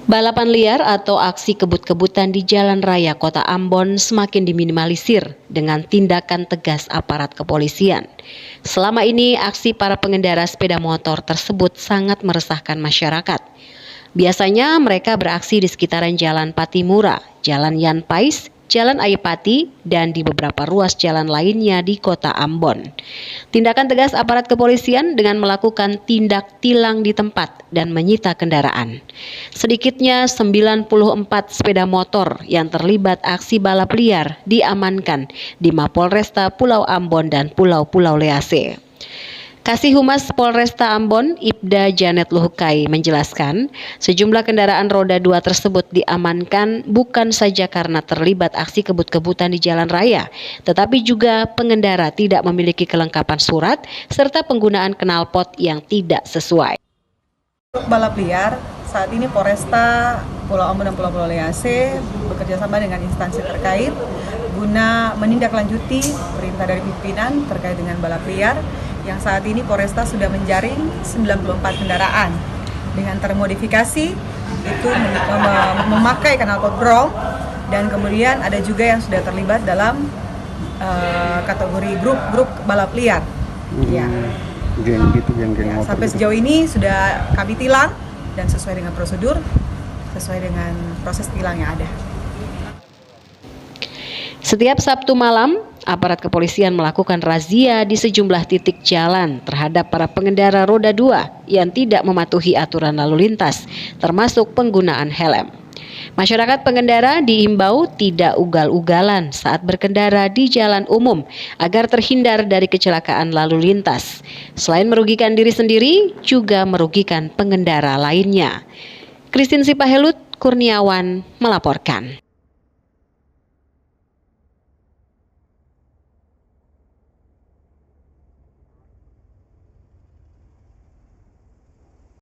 Balapan liar atau aksi kebut-kebutan di jalan raya Kota Ambon semakin diminimalisir dengan tindakan tegas aparat kepolisian. Selama ini, aksi para pengendara sepeda motor tersebut sangat meresahkan masyarakat. Biasanya mereka beraksi di sekitaran Jalan Patimura, Jalan Yan Pais, Jalan Ayepati, dan di beberapa ruas jalan lainnya di Kota Ambon. Tindakan tegas aparat kepolisian dengan melakukan tindak tilang di tempat dan menyita kendaraan. Sedikitnya 94 sepeda motor yang terlibat aksi balap liar diamankan di Mapolresta Pulau Ambon dan Pulau-Pulau Lease. Kasih Humas Polresta Ambon, Ibda Janet Luhukai menjelaskan, sejumlah kendaraan roda 2 tersebut diamankan bukan saja karena terlibat aksi kebut-kebutan di jalan raya, tetapi juga pengendara tidak memiliki kelengkapan surat serta penggunaan knalpot yang tidak sesuai. Untuk balap liar, saat ini Polresta Pulau Ambon dan Pulau-Pulau Lease bekerjasama dengan instansi terkait guna menindaklanjuti perintah dari pimpinan terkait dengan balap liar, yang saat ini Polresta sudah menjaring 94 kendaraan dengan termodifikasi, itu memakai knalpot brom, dan kemudian ada juga yang sudah terlibat dalam kategori grup balap liar. Geng motor sampai gitu. Sejauh ini sudah kami tilang dan sesuai dengan prosedur, sesuai dengan proses tilang yang ada. Setiap Sabtu malam, aparat kepolisian melakukan razia di sejumlah titik jalan terhadap para pengendara roda 2 yang tidak mematuhi aturan lalu lintas, termasuk penggunaan helm. Masyarakat pengendara diimbau tidak ugal-ugalan saat berkendara di jalan umum agar terhindar dari kecelakaan lalu lintas. Selain merugikan diri sendiri, juga merugikan pengendara lainnya. Christine Sipahelut Kurniawan melaporkan.